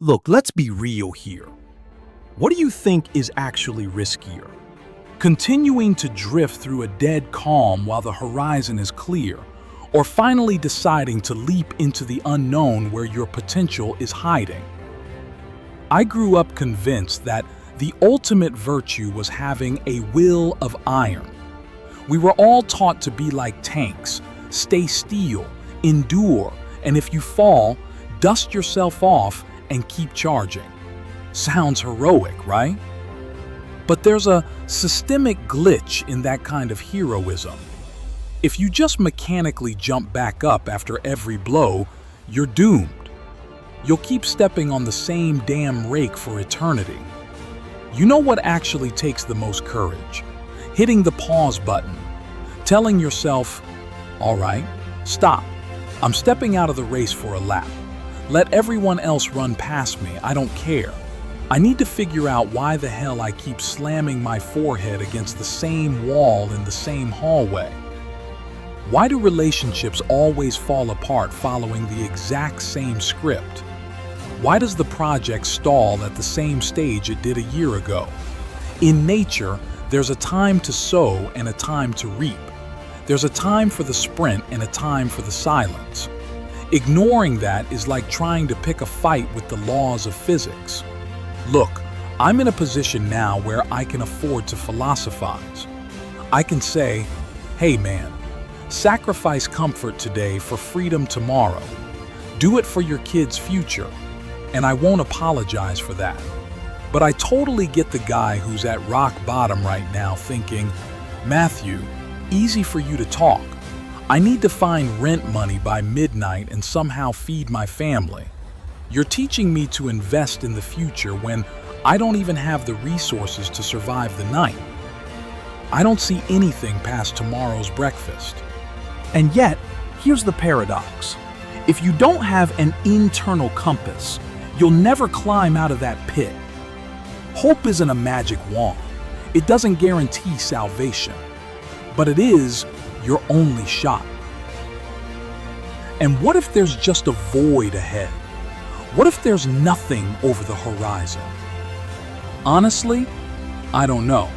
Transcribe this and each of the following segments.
Look, let's be real here. What do you think is actually riskier? Continuing to drift through a dead calm while the horizon is clear, or finally deciding to leap into the unknown where your potential is hiding? I grew up convinced that the ultimate virtue was having a will of iron. We were all taught to be like tanks, stay still, endure, and if you fall, dust yourself off and keep charging. Sounds heroic, right? But there's a systemic glitch in that kind of heroism. If you just mechanically jump back up after every blow, you're doomed. You'll keep stepping on the same damn rake for eternity. You know what actually takes the most courage? Hitting the pause button, telling yourself, all right, stop. I'm stepping out of the race for a lap. Let everyone else run past me, I don't care. I need to figure out why the hell I keep slamming my forehead against the same wall in the same hallway. Why do relationships always fall apart following the exact same script? Why does the project stall at the same stage it did a year ago? In nature, there's a time to sow and a time to reap. There's a time for the sprint and a time for the silence. Ignoring that is like trying to pick a fight with the laws of physics. Look, I'm in a position now where I can afford to philosophize. I can say, hey man, sacrifice comfort today for freedom tomorrow. Do it for your kids' future. And I won't apologize for that. But I totally get the guy who's at rock bottom right now thinking, Matthew, easy for you to talk. I need to find rent money by midnight and somehow feed my family. You're teaching me to invest in the future when I don't even have the resources to survive the night. I don't see anything past tomorrow's breakfast. And yet, here's the paradox. If you don't have an internal compass, you'll never climb out of that pit. Hope isn't a magic wand. It doesn't guarantee salvation, but it is your only shot. And what if there's just a void ahead? What if there's nothing over the horizon? Honestly, I don't know.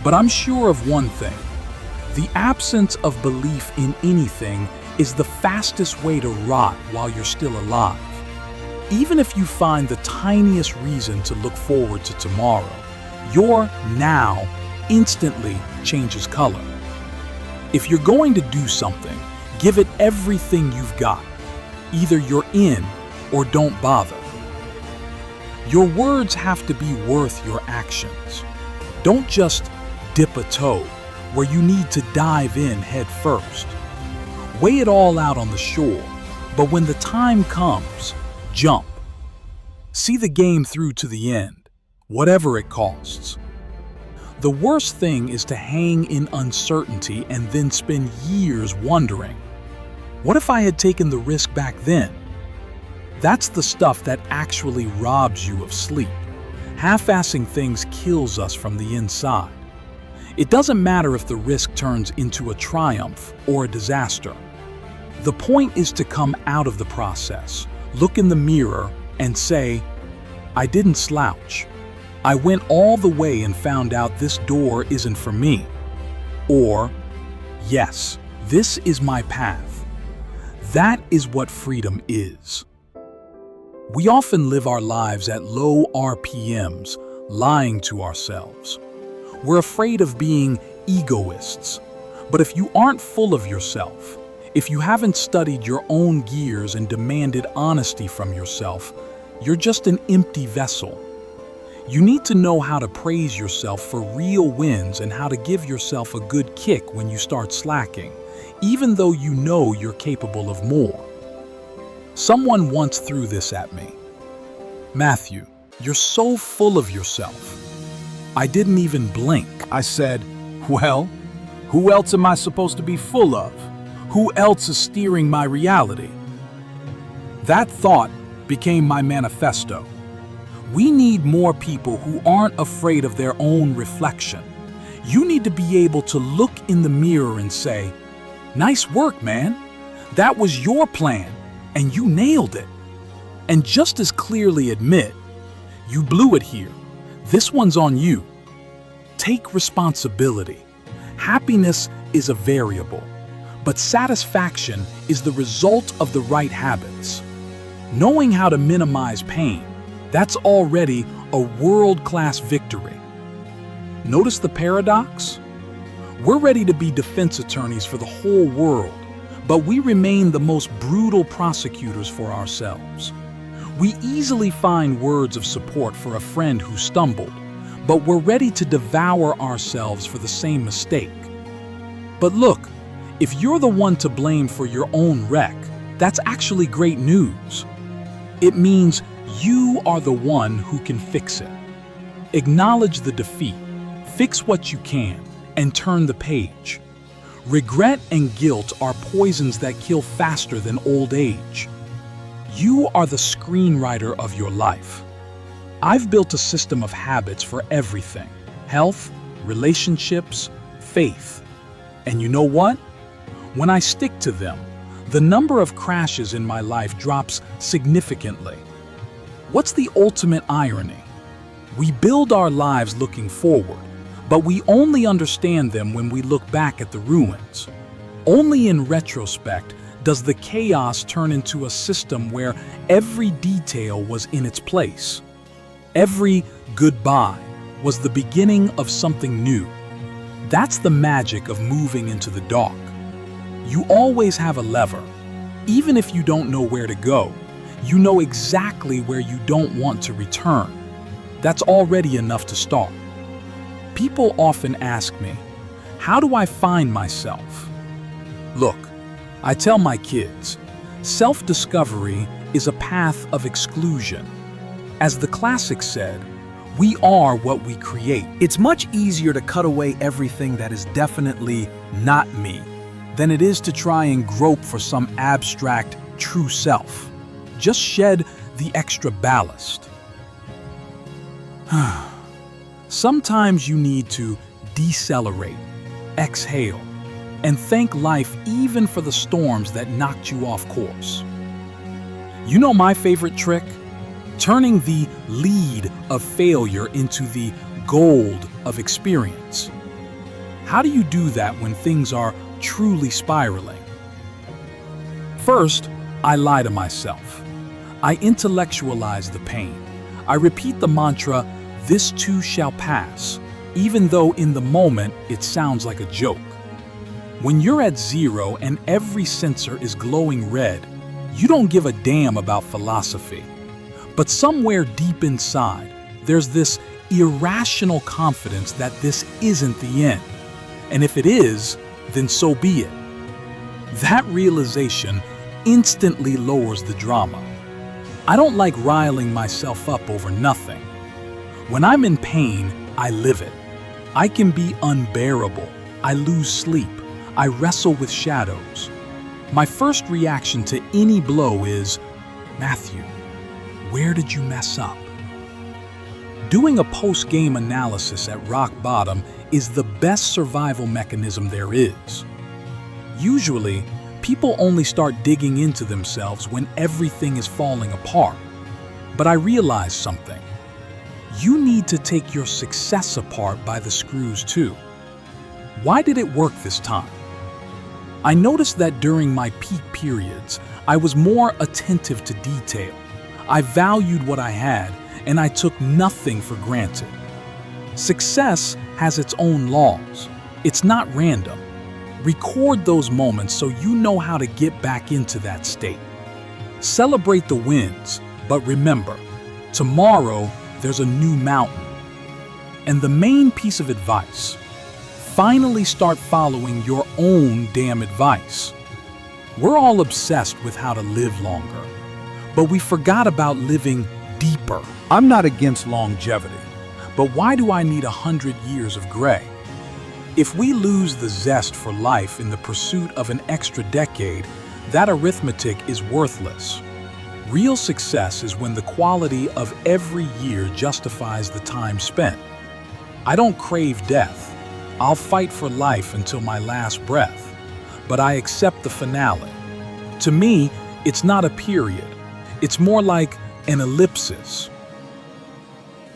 But I'm sure of one thing. The absence of belief in anything is the fastest way to rot while you're still alive. Even if you find the tiniest reason to look forward to tomorrow, your now instantly changes color. If you're going to do something, give it everything you've got. Either you're in or don't bother. Your words have to be worth your actions. Don't just dip a toe where you need to dive in head first. Weigh it all out on the shore, but when the time comes, jump. See the game through to the end, whatever it costs. The worst thing is to hang in uncertainty and then spend years wondering, what if I had taken the risk back then? That's the stuff that actually robs you of sleep. Half-assing things kills us from the inside. It doesn't matter if the risk turns into a triumph or a disaster. The point is to come out of the process, look in the mirror, and say, I didn't slouch. I went all the way and found out this door isn't for me. Or, yes, this is my path. That is what freedom is. We often live our lives at low RPMs, lying to ourselves. We're afraid of being egoists. But if you aren't full of yourself, if you haven't studied your own gears and demanded honesty from yourself, you're just an empty vessel. You need to know how to praise yourself for real wins and how to give yourself a good kick when you start slacking, even though you know you're capable of more. Someone once threw this at me. Matthew, you're so full of yourself. I didn't even blink. I said, well, who else am I supposed to be full of? Who else is steering my reality? That thought became my manifesto. We need more people who aren't afraid of their own reflection. You need to be able to look in the mirror and say, nice work, man. That was your plan, and you nailed it. and just as clearly admit, you blew it here. This one's on you. Take responsibility. Happiness is a variable, but satisfaction is the result of the right habits. Knowing how to minimize pain, that's already a world-class victory. Notice the paradox? We're ready to be defense attorneys for the whole world, but we remain the most brutal prosecutors for ourselves. We easily find words of support for a friend who stumbled, but we're ready to devour ourselves for the same mistake. But look, if you're the one to blame for your own wreck, that's actually great news. It means you are the one who can fix it. Acknowledge the defeat, fix what you can, and turn the page. Regret and guilt are poisons that kill faster than old age. You are the screenwriter of your life. I've built a system of habits for everything: health, relationships, faith. And you know what? When I stick to them, the number of crashes in my life drops significantly. What's the ultimate irony? We build our lives looking forward, but we only understand them when we look back at the ruins. Only in retrospect does the chaos turn into a system where every detail was in its place. Every goodbye was the beginning of something new. That's the magic of moving into the dark. You always have a lever. Even if you don't know where to go, you know exactly where you don't want to return. That's already enough to start. People often ask me, how do I find myself? Look, I tell my kids, self-discovery is a path of exclusion. As the classic said, we are what we create. It's much easier to cut away everything that is definitely not me than it is to try and grope for some abstract true self. Just shed the extra ballast. Sometimes you need to decelerate, exhale, and thank life even for the storms that knocked you off course. You know my favorite trick? Turning the lead of failure into the gold of experience. How do you do that when things are truly spiraling? First, I lie to myself. I intellectualize the pain. I repeat the mantra, "This too shall pass," even though in the moment it sounds like a joke. When you're at zero and every sensor is glowing red, you don't give a damn about philosophy. But somewhere deep inside, there's this irrational confidence that this isn't the end. And if it is, then so be it. That realization instantly lowers the drama. I don't like riling myself up over nothing. When I'm in pain, I live it. I can be unbearable. I lose sleep. I wrestle with shadows. My first reaction to any blow is, "Matthew, where did you mess up?" Doing a post-game analysis at rock bottom is the best survival mechanism there is. Usually, people only start digging into themselves when everything is falling apart. But I realized something. You need to take your success apart by the screws too. Why did it work this time? I noticed that during my peak periods, I was more attentive to detail. I valued what I had, and I took nothing for granted. Success has its own laws. It's not random. Record those moments so you know how to get back into that state. Celebrate the wins, but remember, tomorrow there's a new mountain. And the main piece of advice: finally start following your own damn advice. We're all obsessed with how to live longer, but we forgot about living deeper. I'm not against longevity, but why do I need 100 years of gray? If we lose the zest for life in the pursuit of an extra decade, that arithmetic is worthless. Real success is when the quality of every year justifies the time spent. I don't crave death. I'll fight for life until my last breath, but I accept the finale. To me, it's not a period. It's more like an ellipsis.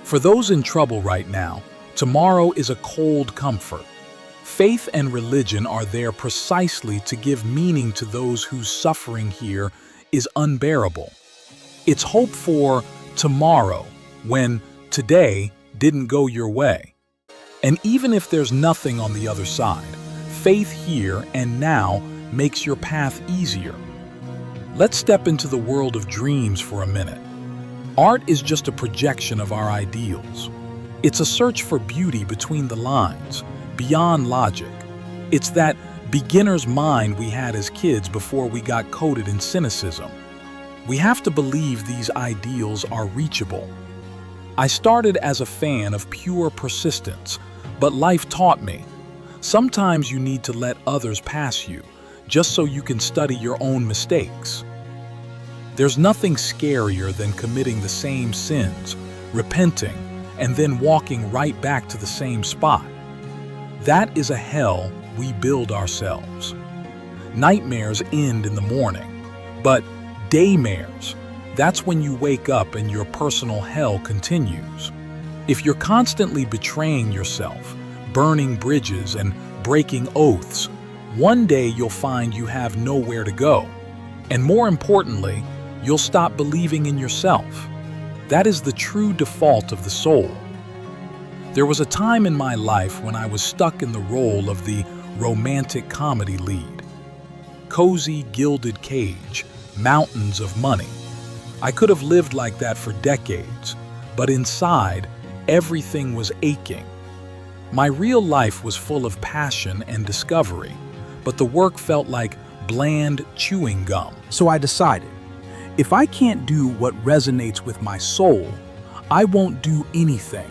For those in trouble right now, tomorrow is a cold comfort. Faith and religion are there precisely to give meaning to those whose suffering here is unbearable. It's hope for tomorrow when today didn't go your way. And even if there's nothing on the other side, faith here and now makes your path easier. Let's step into the world of dreams for a minute. Art is just a projection of our ideals. It's a search for beauty between the lines, beyond logic. It's that beginner's mind we had as kids before we got coated in cynicism. We have to believe these ideals are reachable. I started as a fan of pure persistence, but life taught me. Sometimes you need to let others pass you, just so you can study your own mistakes. There's nothing scarier than committing the same sins, repenting, and then walking right back to the same spot. That is a hell we build ourselves. Nightmares end in the morning, but daymares, that's when you wake up and your personal hell continues. If you're constantly betraying yourself, burning bridges, and breaking oaths, one day you'll find you have nowhere to go. And more importantly, you'll stop believing in yourself. That is the true default of the soul. There was a time in my life when I was stuck in the role of the romantic comedy lead. Cozy, gilded cage, mountains of money. I could have lived like that for decades, but inside, everything was aching. My real life was full of passion and discovery, but the work felt like bland chewing gum. So I decided, if I can't do what resonates with my soul, I won't do anything.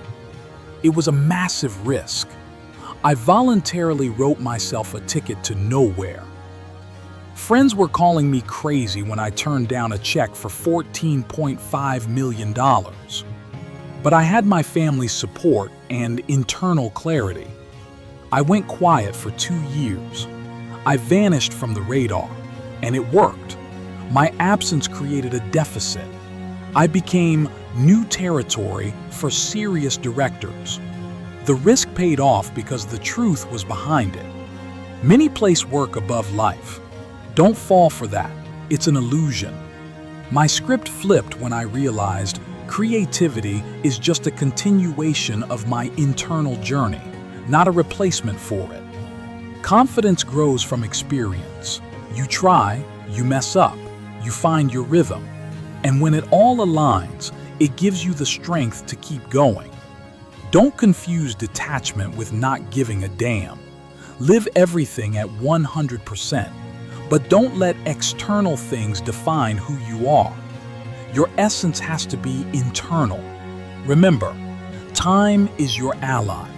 It was a massive risk. I voluntarily wrote myself a ticket to nowhere. Friends were calling me crazy when I turned down a check for $14.5 million. But I had my family's support and internal clarity. I went quiet for 2 years. I vanished from the radar, and it worked. My absence created a deficit. I became new territory for serious directors. The risk paid off because the truth was behind it. Many place work above life. Don't fall for that. It's an illusion. My script flipped when I realized creativity is just a continuation of my internal journey, not a replacement for it. Confidence grows from experience. You try, you mess up, you find your rhythm. And when it all aligns, it gives you the strength to keep going. Don't confuse detachment with not giving a damn. Live everything at 100%, but don't let external things define who you are. Your essence has to be internal. Remember, time is your ally.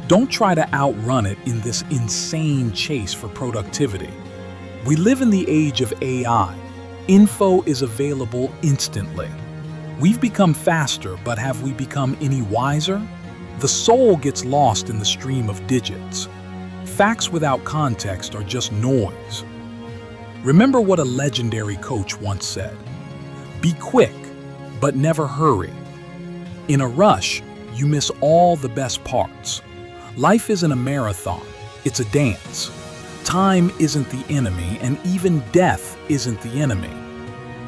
Don't try to outrun it in this insane chase for productivity. We live in the age of AI. Info is available instantly. We've become faster, but have we become any wiser? The soul gets lost in the stream of digits. Facts without context are just noise. Remember what a legendary coach once said: be quick, but never hurry. In a rush, you miss all the best parts. Life isn't a marathon, it's a dance. Time isn't the enemy, and even death isn't the enemy.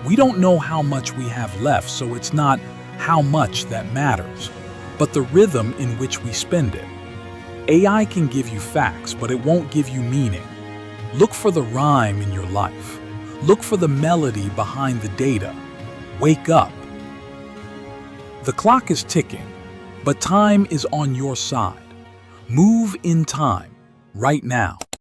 We don't know how much we have left, so it's not how much that matters, but the rhythm in which we spend it. AI can give you facts, but it won't give you meaning. Look for the rhyme in your life. Look for the melody behind the data. Wake up. The clock is ticking, but time is on your side. Move in time, right now.